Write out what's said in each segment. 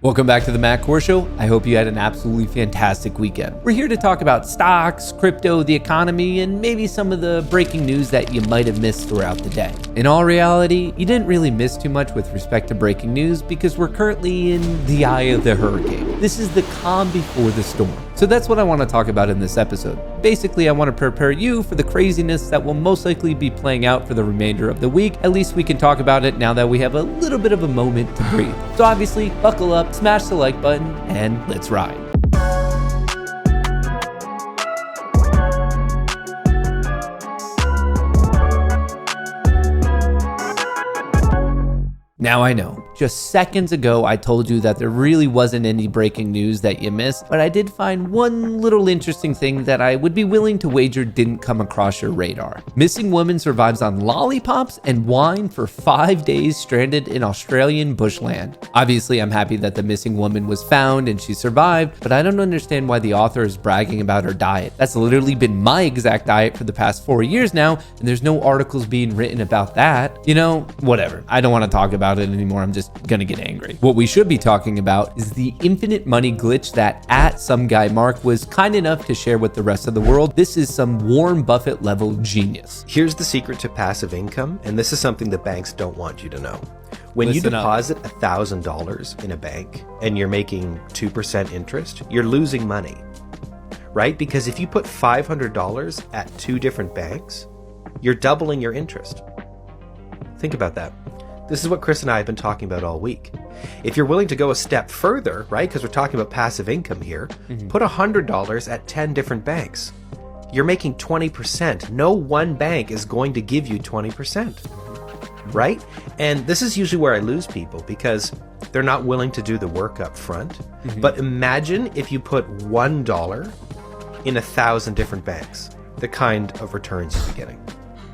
Welcome back to the Matt Kohrs Show. I hope you had an absolutely fantastic weekend. We're here to talk about stocks, crypto, the economy, and maybe some of the breaking news that you might have missed throughout the day. In all reality, you didn't really miss too much with respect to breaking news because we're currently in the eye of the hurricane. This is the calm before the storm. So that's what I want to talk about in this episode. Basically, I want to prepare you for the craziness that will most likely be playing out for the remainder of the week. At least we can talk about it now that we have a little bit of a moment to breathe. So obviously, buckle up, smash the like button, and let's ride. Now I know, just seconds ago I told you that there really wasn't any breaking news that you missed, but I did find one little interesting thing that I would be willing to wager didn't come across your radar. Missing woman survives on lollipops and wine for 5 days stranded in Australian bushland. Obviously, I'm happy that the missing woman was found and she survived, but I don't understand why the author is bragging about her diet. That's literally been my exact diet for the past 4 years now, and there's no articles being written about that. You know, whatever. I don't want to talk about it anymore. I'm just gonna get angry. What we should be talking about is the infinite money glitch that @SomeGuyMark was kind enough to share with the rest of the world. This is some Warren Buffett level genius. Here's the secret to passive income, and this is something the banks don't want you to know. When you deposit $1,000 in a bank and you're making 2% interest, you're losing money, right? Because if you put $500 at 2 different banks, you're doubling your interest. Think about that. This is what Chris and I have been talking about all week. If you're willing to go a step further, right, because we're talking about passive income here, put $100 at 10 different banks. You're making 20%. No one bank is going to give you 20%, right? And this is usually where I lose people because they're not willing to do the work up front. But imagine if you put $1 in 1,000 different banks, the kind of returns you'd be getting.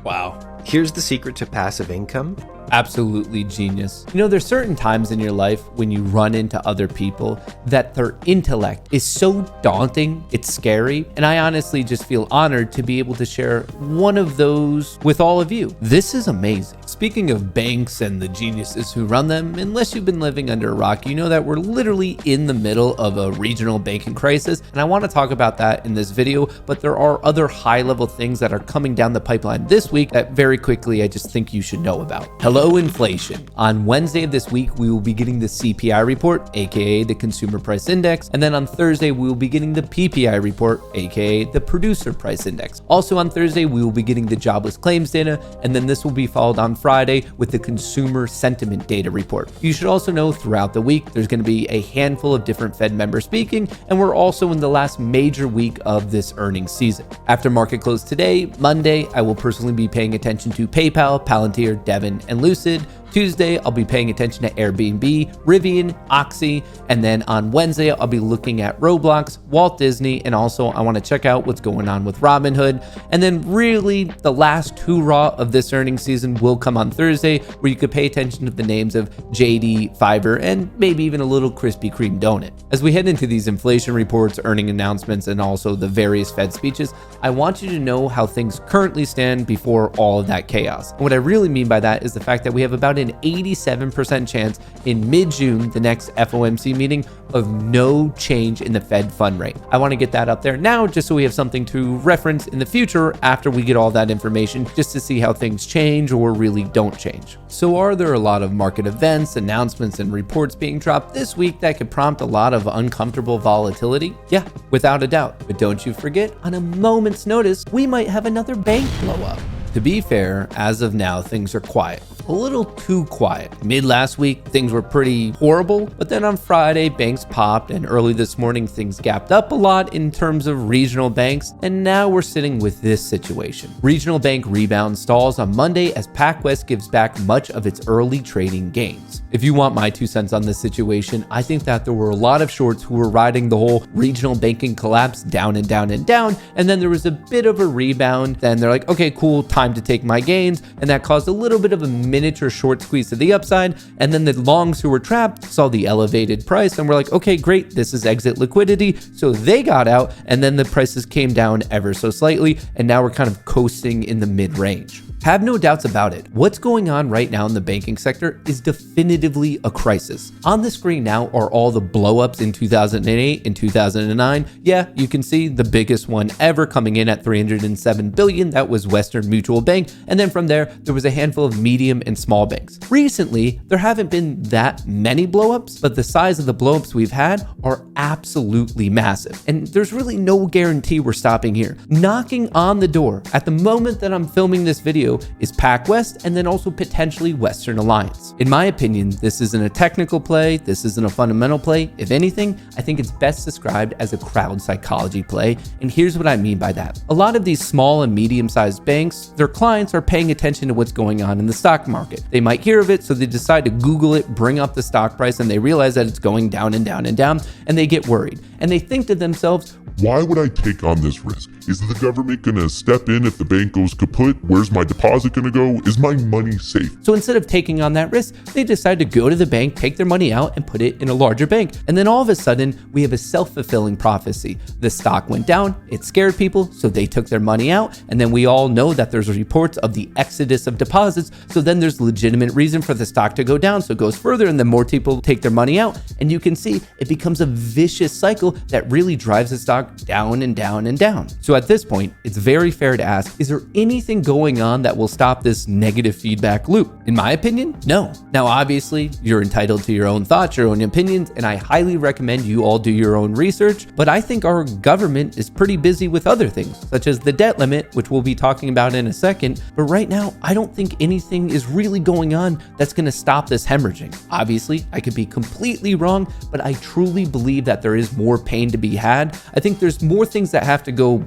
Wow. Here's the secret to passive income. Absolutely genius. You know, there's certain times in your life when you run into other people that their intellect is so daunting, it's scary, and I honestly just feel honored to be able to share one of those with all of you. This is amazing. Speaking of banks and the geniuses who run them, unless you've been living under a rock, you know that we're literally in the middle of a regional banking crisis, and I want to talk about that in this video, but there are other high-level things that are coming down the pipeline this week that very quickly I just think you should know about. Hello, inflation. On Wednesday of this week, we will be getting the CPI report, aka the Consumer Price Index, and then on Thursday, we will be getting the PPI report, aka the Producer Price Index. Also on Thursday, we will be getting the jobless claims data, and then this will be followed on Friday with the Consumer Sentiment Data report. You should also know throughout the week, there's going to be a handful of different Fed members speaking, and we're also in the last major week of this earnings season. After market close today, Monday, I will personally be paying attention to PayPal, Palantir, Devon, and Lucid. Tuesday, I'll be paying attention to Airbnb, Rivian, Oxy, and then on Wednesday, I'll be looking at Roblox, Walt Disney, and also I want to check out what's going on with Robinhood. And then really the last hoorah of this earnings season will come on Thursday, where you could pay attention to the names of JD, Fiverr, and maybe even a little Krispy Kreme donut. As we head into these inflation reports, earning announcements, and also the various Fed speeches, I want you to know how things currently stand before all of that chaos. And what I really mean by that is the fact that we have about an 87% chance in mid-June, the next FOMC meeting, of no change in the Fed fund rate. I want to get that up there now just so we have something to reference in the future after we get all that information, just to see how things change or really don't change. So are there a lot of market events, announcements, and reports being dropped this week that could prompt a lot of uncomfortable volatility? Yeah, without a doubt. But don't you forget, on a moment's notice, we might have another bank blow up. To be fair, as of now, things are quiet. A little too quiet. Mid last week, things were pretty horrible, but then on Friday, banks popped, and early this morning, things gapped up a lot in terms of regional banks, and now we're sitting with this situation. Regional bank rebound stalls on Monday as PacWest gives back much of its early trading gains. If you want my 2 cents on this situation, I think that there were a lot of shorts who were riding the whole regional banking collapse down and down and down, and then there was a bit of a rebound, then they're like, okay, cool, time to take my gains, and that caused a little bit of a miniature short squeeze to the upside, and then the longs who were trapped saw the elevated price and were like, okay, great, this is exit liquidity, so they got out, and then the prices came down ever so slightly, and now we're kind of coasting in the mid-range. Have no doubts about it. What's going on right now in the banking sector is definitively a crisis. On the screen now are all the blow-ups in 2008 and 2009. Yeah, you can see the biggest one ever coming in at $307 billion. That was Western Mutual Bank. And then from there was a handful of medium and small banks. Recently, there haven't been that many blow-ups, but the size of the blow-ups we've had are absolutely massive. And there's really no guarantee we're stopping here. Knocking on the door at the moment that I'm filming this video is PacWest and then also potentially Western Alliance. In my opinion, this isn't a technical play. This isn't a fundamental play. If anything, I think it's best described as a crowd psychology play. And here's what I mean by that. A lot of these small and medium-sized banks, their clients are paying attention to what's going on in the stock market. They might hear of it, so they decide to Google it, bring up the stock price, and they realize that it's going down and down and down, and they get worried. And they think to themselves, why would I take on this risk? Is the government going to step in if the bank goes kaput? Where's my deposit going to go? Is my money safe? So instead of taking on that risk, they decide to go to the bank, take their money out, and put it in a larger bank. And then all of a sudden, we have a self-fulfilling prophecy. The stock went down, it scared people, so they took their money out. And then we all know that there's reports of the exodus of deposits. So then there's legitimate reason for the stock to go down. So it goes further, and then more people take their money out. And you can see it becomes a vicious cycle that really drives the stock down and down and down. So at this point, it's very fair to ask, is there anything going on that will stop this negative feedback loop? In my opinion, no. Now, obviously, you're entitled to your own thoughts, your own opinions, and I highly recommend you all do your own research, but I think our government is pretty busy with other things, such as the debt limit, which we'll be talking about in a second. But right now, I don't think anything is really going on that's going to stop this hemorrhaging. Obviously, I could be completely wrong, but I truly believe that there is more pain to be had. I think there's more things that have to go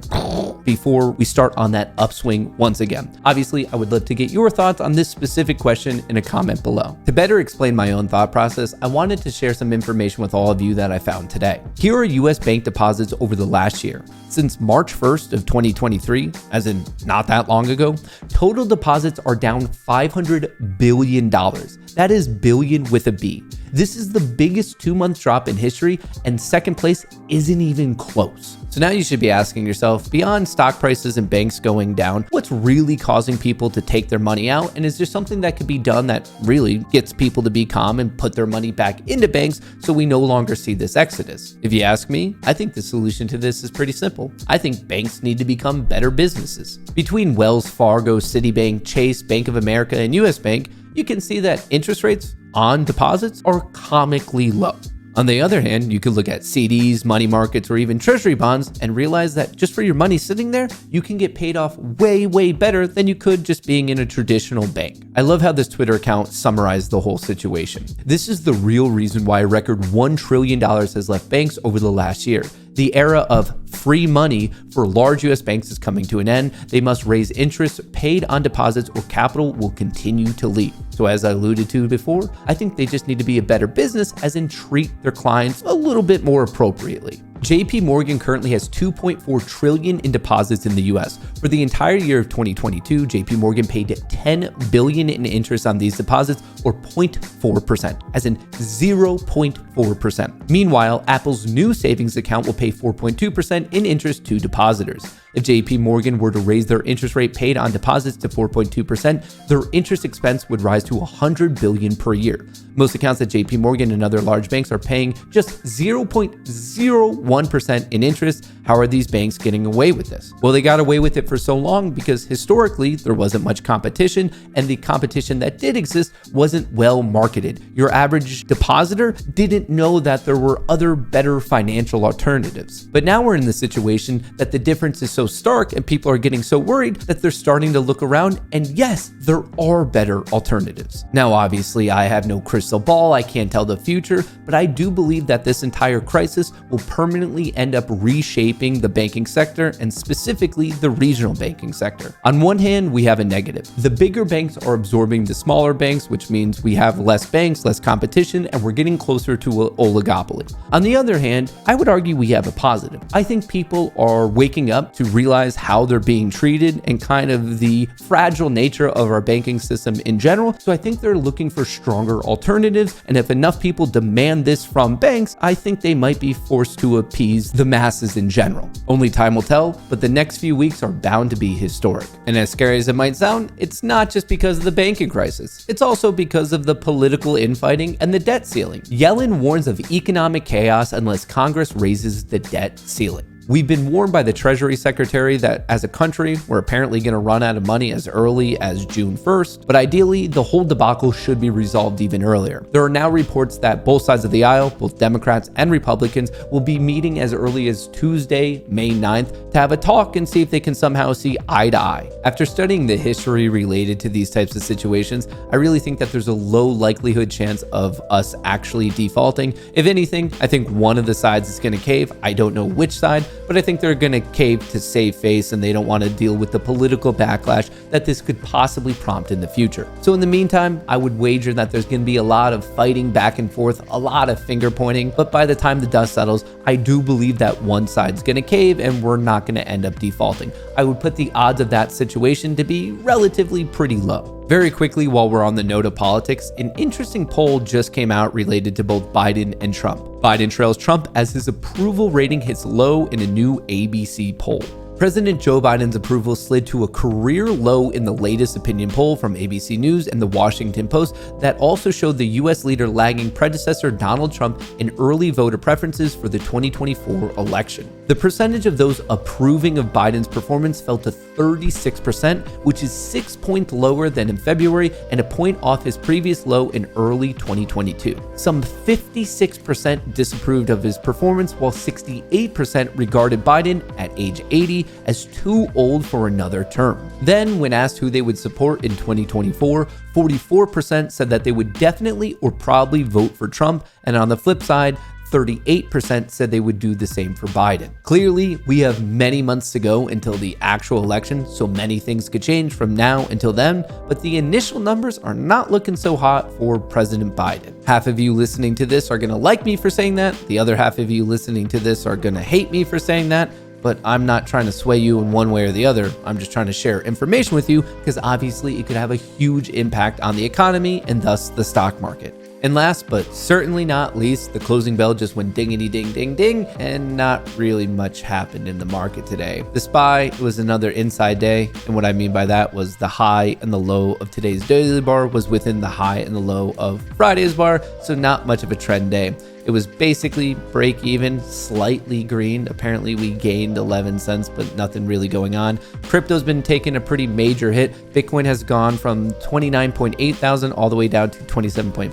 before we start on that upswing once again. Obviously, I would love to get your thoughts on this specific question in a comment below. To better explain my own thought process, I wanted to share some information with all of you that I found today. Here are US bank deposits over the last year. Since March 1st of 2023, as in not that long ago, total deposits are down $500 billion. That is billion with a B. This is the biggest 2-month drop in history, and second place isn't even close. So now you should be asking yourself, beyond stock prices and banks going down, what's really causing people to take their money out? And is there something that could be done that really gets people to be calm and put their money back into banks so we no longer see this exodus? If you ask me, I think the solution to this is pretty simple. I think banks need to become better businesses. Between Wells Fargo, Citibank, Chase, Bank of America, and US Bank, you can see that interest rates on deposits are comically low. On the other hand, you could look at CDs, money markets, or even treasury bonds and realize that just for your money sitting there, you can get paid off way, way better than you could just being in a traditional bank. I love how this Twitter account summarized the whole situation. This is the real reason why a record $1 trillion has left banks over the last year. The era of free money for large US banks is coming to an end. They must raise interest paid on deposits or capital will continue to leak. So as I alluded to before, I think they just need to be a better business, as in treat their clients a little bit more appropriately. JP Morgan currently has $2.4 trillion in deposits in the US. For the entire year of 2022, JP Morgan paid $10 billion in interest on these deposits, or 0.4%, as in 0.4%. Meanwhile, Apple's new savings account will pay 4.2% in interest to depositors. If JP Morgan were to raise their interest rate paid on deposits to 4.2%, their interest expense would rise to $100 billion per year. Most accounts at JP Morgan and other large banks are paying just 0.01% in interest. How are these banks getting away with this? Well, they got away with it for so long because historically there wasn't much competition, and the competition that did exist wasn't well marketed. Your average depositor didn't know that there were other better financial alternatives. But now we're in the situation that the difference is so stark and people are getting so worried that they're starting to look around, and yes, there are better alternatives. Now, obviously, I have no crystal ball, I can't tell the future, but I do believe that this entire crisis will permanently end up reshaping the banking sector, and specifically the regional banking sector. On one hand, we have a negative. The bigger banks are absorbing the smaller banks, which means we have less banks, less competition, and we're getting closer to an oligopoly. On the other hand, I would argue we have a positive. I think people are waking up to realize how they're being treated and kind of the fragile nature of our banking system in general. So I think they're looking for stronger alternatives. And if enough people demand this from banks, I think they might be forced to appease the masses in general. Only time will tell, but the next few weeks are bound to be historic. And as scary as it might sound, it's not just because of the banking crisis. It's also because of the political infighting and the debt ceiling. Yellen warns of economic chaos unless Congress raises the debt ceiling. We've been warned by the Treasury Secretary that as a country, we're apparently going to run out of money as early as June 1st, but ideally, the whole debacle should be resolved even earlier. There are now reports that both sides of the aisle, both Democrats and Republicans, will be meeting as early as Tuesday, May 9th, to have a talk and see if they can somehow see eye to eye. After studying the history related to these types of situations, I really think that there's a low likelihood chance of us actually defaulting. If anything, I think one of the sides is going to cave. I don't know which side, but I think they're going to cave to save face and they don't want to deal with the political backlash that this could possibly prompt in the future. So in the meantime, I would wager that there's going to be a lot of fighting back and forth, a lot of finger pointing, but by the time the dust settles, I do believe that one side's going to cave and we're not going to end up defaulting. I would put the odds of that situation to be relatively pretty low. Very quickly, while we're on the note of politics, an interesting poll just came out related to both Biden and Trump. Biden trails Trump as his approval rating hits low in a new ABC poll. President Joe Biden's approval slid to a career low in the latest opinion poll from ABC News and the Washington Post that also showed the U.S. leader lagging predecessor Donald Trump in early voter preferences for the 2024 election. The percentage of those approving of Biden's performance fell to 36%, which is 6 points lower than in February and a point off his previous low in early 2022. Some 56% disapproved of his performance, while 68% regarded Biden at age 80 as too old for another term. Then, when asked who they would support in 2024, 44% said that they would definitely or probably vote for Trump, and on the flip side, 38% said they would do the same for Biden. Clearly, we have many months to go until the actual election, so many things could change from now until then, but the initial numbers are not looking so hot for President Biden. Half of you listening to this are going to like me for saying that. The other half of you listening to this are going to hate me for saying that. But I'm not trying to sway you in one way or the other. I'm just trying to share information with you because obviously it could have a huge impact on the economy and thus the stock market. And last but certainly not least, the closing bell just went dingity ding ding ding, and not really much happened in the market today. The SPY was another inside day, and what I mean by that was the high and the low of today's daily bar was within the high and the low of Friday's bar, so not much of a trend day. It was basically break even, slightly green. Apparently we gained 11 cents, but nothing really going on. Crypto's been taking a pretty major hit. Bitcoin has gone from 29.8 thousand all the way down to 27.4.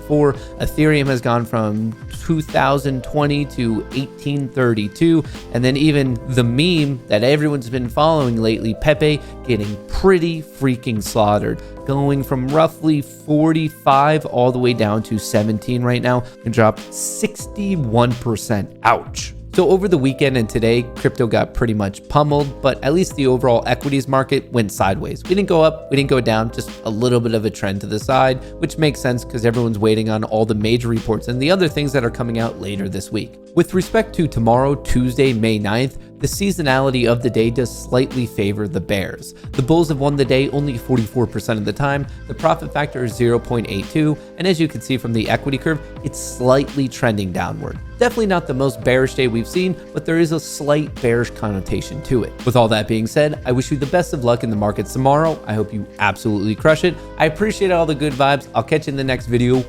Ethereum has gone from 2020 to 1832. And then even the meme that everyone's been following lately, Pepe, getting pretty freaking slaughtered, going from roughly 45 all the way down to 17 right now, and dropped 61%. Ouch. So over the weekend and today, crypto got pretty much pummeled, but at least the overall equities market went sideways. We didn't go up, we didn't go down, just a little bit of a trend to the side, which makes sense because everyone's waiting on all the major reports and the other things that are coming out later this week. With respect to tomorrow, Tuesday, May 9th, the seasonality of the day does slightly favor the bears. The bulls have won the day only 44% of the time. The profit factor is 0.82, and as you can see from the equity curve, it's slightly trending downward. Definitely not the most bearish day we've seen, but there is a slight bearish connotation to it. With all that being said, I wish you the best of luck in the markets tomorrow. I hope you absolutely crush it. I appreciate all the good vibes. I'll catch you in the next video.